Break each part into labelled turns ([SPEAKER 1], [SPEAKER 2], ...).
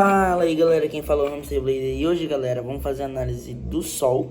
[SPEAKER 1] Fala aí galera, quem falou é o Hamster Blazer. E hoje galera, vamos fazer análise do Sol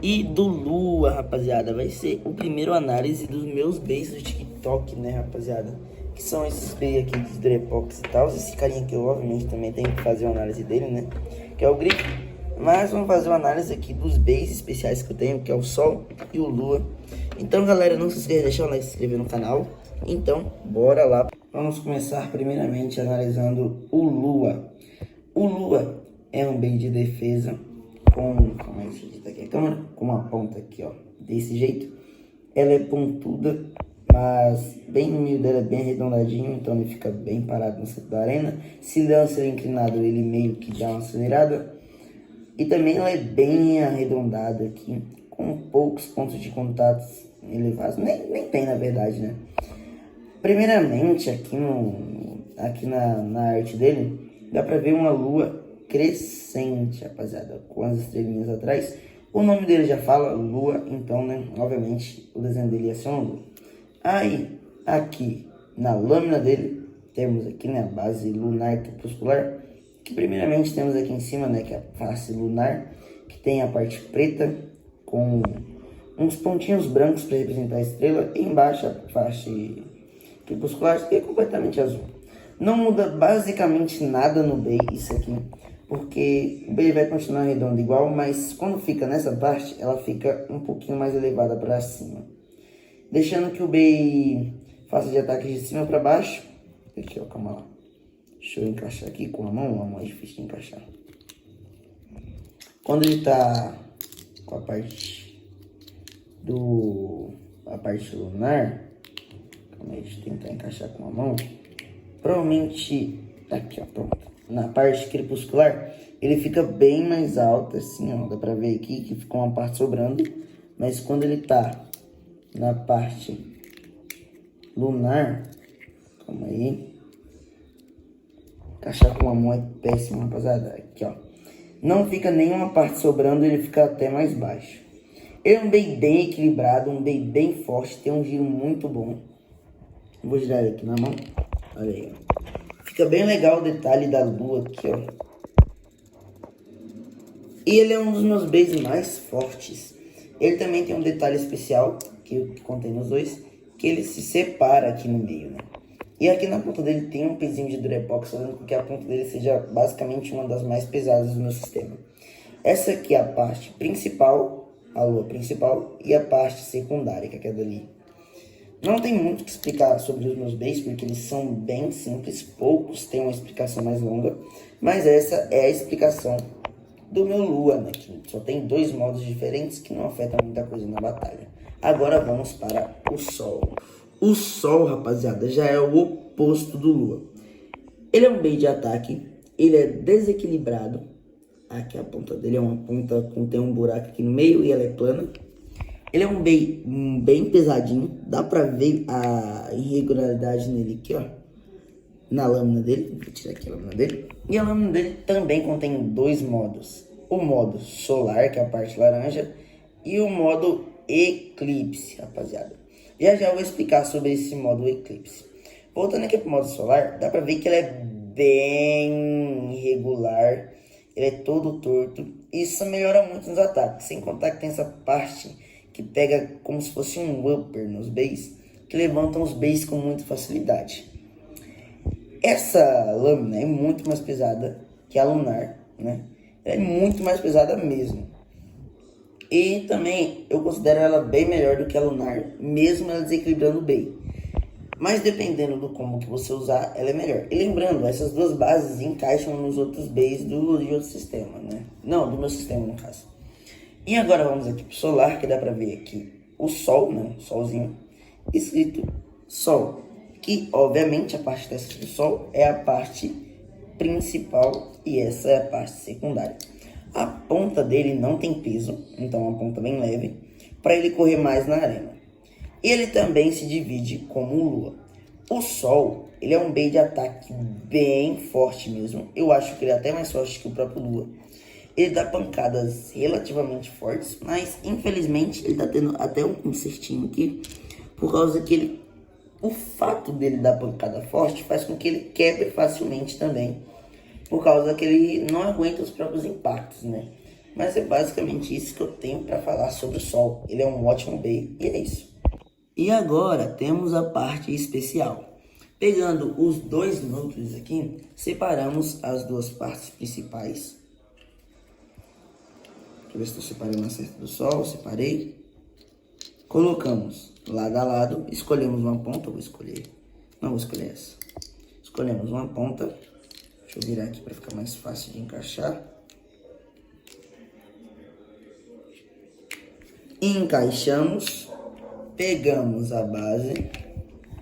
[SPEAKER 1] e do Lua, rapaziada. Vai ser o primeiro análise dos meus bays do TikTok, né, rapaziada. Que são esses bays aqui dos Drepox e tal. Esse carinha aqui eu obviamente também tenho que fazer uma análise dele, né, que é o Grifo. Mas vamos fazer uma análise aqui dos bays especiais que eu tenho, que é o Sol e o Lua. Então galera, não se esqueça de deixar o like e se inscrever no canal. Então, bora lá. Vamos começar primeiramente analisando o Lua. O Lua é um bem de defesa com... Como é que se diz aqui a câmera? Com uma ponta aqui, ó. Desse jeito. Ela é pontuda, mas bem no meio dela é bem arredondadinho. Então ele fica bem parado no centro da arena. Se lança ele inclinado, ele meio que dá uma acelerada. E também ela é bem arredondada aqui, com poucos pontos de contatos elevados. Nem tem, na verdade, né? Primeiramente, aqui na arte dele, dá pra ver uma lua crescente, rapaziada, com as estrelinhas atrás. O nome dele já fala, Lua, então, né, obviamente, o desenho dele ia ser uma lua. Aí, aqui, na lâmina dele, temos aqui, né, a base lunar crepuscular, que primeiramente temos aqui em cima, né, que é a face lunar, que tem a parte preta, com uns pontinhos brancos para representar a estrela, e embaixo a face crepuscular, que é completamente azul. Não muda basicamente nada no bey isso aqui, porque o bey vai continuar redondo igual, mas quando fica nessa parte, ela fica um pouquinho mais elevada para cima, deixando que o bey faça de ataque de cima para baixo. Aqui, ó, calma lá. Deixa eu encaixar aqui com a mão é difícil de encaixar. Quando ele tá com a parte lunar, deixa eu tentar encaixar com a mão. Provavelmente aqui, ó, pronto. Na parte crepuscular, ele fica bem mais alto, assim, ó. Dá pra ver aqui que ficou uma parte sobrando. Mas quando ele tá na parte lunar, calma aí. Encaixar com a mão é péssimo, rapaziada. Aqui, ó. Não fica nenhuma parte sobrando, ele fica até mais baixo. Ele é um bey bem equilibrado, um bey bem forte, tem um giro muito bom. Vou girar ele aqui na mão. Olha aí, ó. Fica bem legal o detalhe da lua aqui, ó. E ele é um dos meus beys mais fortes. Ele também tem um detalhe especial, que contém nos dois, que ele se separa aqui no meio, né? E aqui na ponta dele tem um pezinho de Durepox, fazendo com que a ponta dele seja basicamente uma das mais pesadas do meu sistema. Essa aqui é a parte principal, a lua principal, e a parte secundária, que é aquela dali. Não tem muito o que explicar sobre os meus bays, porque eles são bem simples, poucos têm uma explicação mais longa, mas essa é a explicação do meu Lua, né, que só tem dois modos diferentes que não afetam muita coisa na batalha. Agora vamos para o Sol. O Sol, rapaziada, já é o oposto do Lua. Ele é um bey de ataque, ele é desequilibrado. Aqui a ponta dele é uma ponta com tem um buraco aqui no meio e ela é plana. Ele é um bey bem pesadinho, dá pra ver a irregularidade nele aqui, ó, na lâmina dele. Vou tirar aqui a lâmina dele. E a lâmina dele também contém dois modos. O modo solar, que é a parte laranja, e o modo eclipse, rapaziada. Já vou explicar sobre esse modo eclipse. Voltando aqui pro modo solar, dá pra ver que ele é bem irregular, ele é todo torto. Isso melhora muito nos ataques, sem contar que tem essa parte que pega como se fosse um upper nos bays, que levantam os bays com muita facilidade. Essa lâmina é muito mais pesada que a lunar, né? Ela é muito mais pesada mesmo. E também eu considero ela bem melhor do que a lunar, mesmo ela desequilibrando o bey. Mas dependendo do como que você usar, ela é melhor. E lembrando, essas duas bases encaixam nos outros bays de outro sistema, né? Não, do meu sistema no caso. E agora vamos aqui pro solar, que dá pra ver aqui o Sol, né? Solzinho, escrito Sol. Que, obviamente, a parte que está escrito Sol é a parte principal e essa é a parte secundária. A ponta dele não tem peso, então é uma ponta bem leve, para ele correr mais na arena. Ele também se divide como o Lua. O Sol, ele é um bey de ataque bem forte mesmo. Eu acho que ele é até mais forte que o próprio Lua. Ele dá pancadas relativamente fortes, mas infelizmente ele tá tendo até um certinho aqui, por causa que o fato dele dar pancada forte faz com que ele quebre facilmente também, por causa que ele não aguenta os próprios impactos, né? Mas é basicamente isso que eu tenho para falar sobre o Sol. Ele é um ótimo bey e é isso. E agora temos a parte especial. Pegando os dois núcleos aqui, separamos as duas partes principais. Deixa eu ver se estou separando a certa do Sol, separei. Colocamos lado a lado, escolhemos uma ponta, vou escolher essa. Escolhemos uma ponta, deixa eu virar aqui para ficar mais fácil de encaixar. Encaixamos, pegamos a base,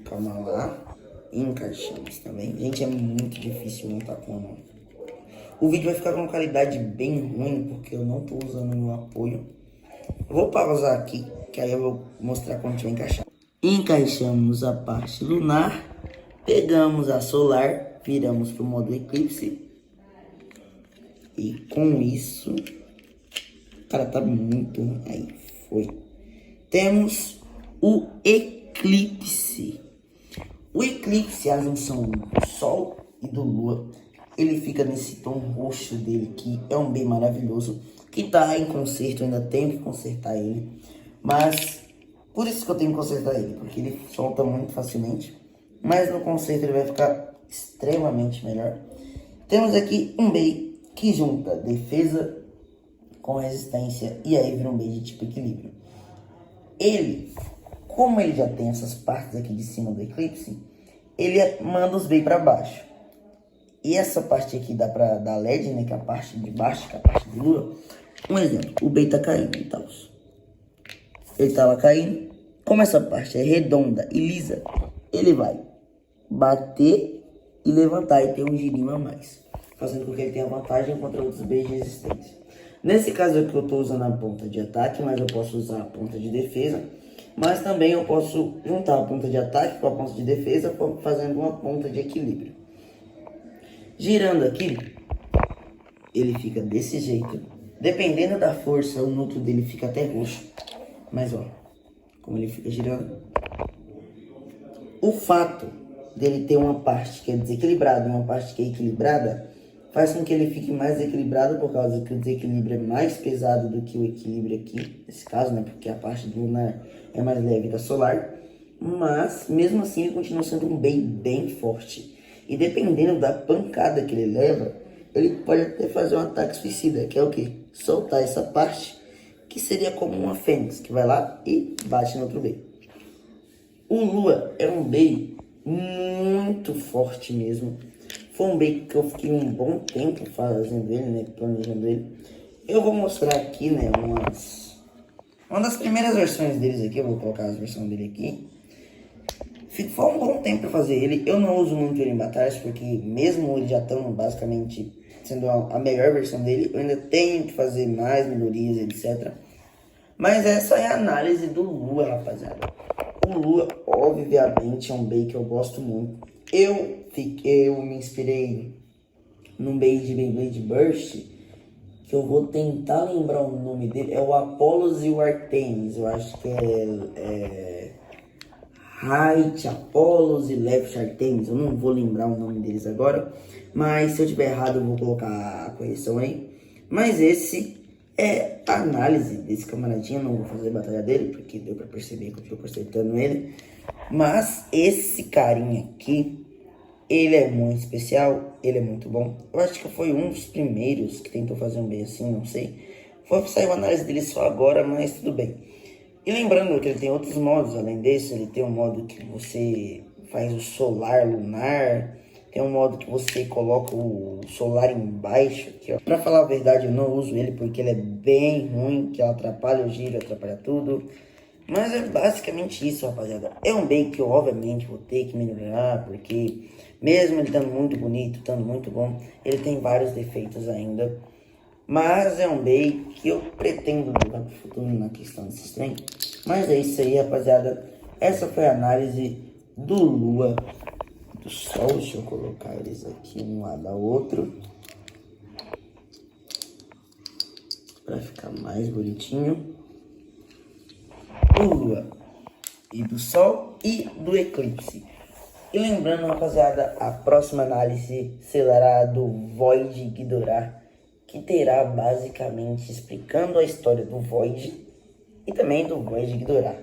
[SPEAKER 1] calma lá, encaixamos também. Gente, é muito difícil montar com a mão. O vídeo vai ficar com uma qualidade bem ruim, porque eu não estou usando meu apoio. Eu vou pausar aqui, que aí eu vou mostrar quando tiver encaixado. Encaixamos a parte lunar, pegamos a solar, viramos para o modo eclipse. E com isso, cara, tá muito... Aí, foi. Temos o eclipse. O eclipse, a junção do Sol e do Lua, ele fica nesse tom roxo dele, que é um bem maravilhoso, que tá em conserto, eu ainda tenho que consertar ele, mas por isso que eu tenho que consertar ele, porque ele solta muito facilmente, mas no conserto ele vai ficar extremamente melhor. Temos aqui um bey que junta defesa com resistência e aí vira um bey de tipo equilíbrio. Ele, como ele já tem essas partes aqui de cima do eclipse, ele manda os bey para baixo. E essa parte aqui dá pra dar LED, né? Que é a parte de baixo, que é a parte de lua. Um exemplo, o bey tá caindo e tal. Ele tava caindo. Como essa parte é redonda e lisa, ele vai bater e levantar e ter um girinho a mais, fazendo com que ele tenha vantagem contra outros beys de resistência. Nesse caso aqui eu tô usando a ponta de ataque, mas eu posso usar a ponta de defesa. Mas também eu posso juntar a ponta de ataque com a ponta de defesa, fazendo uma ponta de equilíbrio. Girando aqui, ele fica desse jeito. Dependendo da força, o núcleo dele fica até roxo. Mas ó, como ele fica girando. O fato dele ter uma parte que é desequilibrada e uma parte que é equilibrada, faz com que ele fique mais equilibrado, por causa que o desequilíbrio é mais pesado do que o equilíbrio aqui. Nesse caso, né, porque a parte do lunar é mais leve da solar. Mas, mesmo assim, ele continua sendo um bem bem forte. E dependendo da pancada que ele leva, ele pode até fazer um ataque suicida, que é o quê? Soltar essa parte, que seria como uma fênix, que vai lá e bate no outro bey. O Lua é um bey muito forte mesmo. Foi um bey que eu fiquei um bom tempo fazendo ele, né, planejando ele. Eu vou mostrar aqui, né, uma das primeiras versões deles aqui, eu vou colocar as versões dele aqui. Foi um bom tempo para fazer ele. Eu não uso muito ele em batalhas, porque mesmo ele já estando basicamente sendo a melhor versão dele, eu ainda tenho que fazer mais melhorias, etc. Mas essa é a análise do Lua, rapaziada. O Lua, obviamente, é um bey que eu gosto muito. Eu me inspirei num bey de Beyblade Burst, que eu vou tentar lembrar o nome dele. É o Apollos e o Artemis. Eu acho que é Right, Apollos e Left Artemis. Eu não vou lembrar o nome deles agora, mas se eu tiver errado eu vou colocar a correção aí. Mas esse é a análise desse camaradinho. Não vou fazer batalha dele, porque deu pra perceber que eu tô consertando ele. Mas esse carinha aqui, ele é muito especial, ele é muito bom. Eu acho que foi um dos primeiros que tentou fazer um bem assim, não sei. Saiu a análise dele só agora, mas tudo bem. E lembrando que ele tem outros modos, além desse, ele tem um modo que você faz o solar lunar, tem um modo que você coloca o solar embaixo, aqui, ó. Pra falar a verdade, eu não uso ele porque ele é bem ruim, que ela atrapalha o giro, atrapalha tudo. Mas é basicamente isso, rapaziada. É um bem que eu, obviamente, vou ter que melhorar, porque mesmo ele estando muito bonito, estando muito bom, ele tem vários defeitos ainda. Mas é um bey que eu pretendo levar para o futuro na questão desses trem. Mas é isso aí, rapaziada. Essa foi a análise do Lua, do Sol. Deixa eu colocar eles aqui um lado ao outro, para ficar mais bonitinho. O Lua e do Sol e do eclipse. E lembrando, rapaziada, a próxima análise será do Void Ghidorah, que terá basicamente explicando a história do Void e também do Void Ghidorah.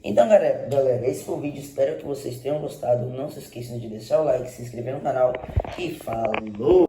[SPEAKER 1] Então, galera, esse foi o vídeo. Espero que vocês tenham gostado. Não se esqueçam de deixar o like, se inscrever no canal e falou!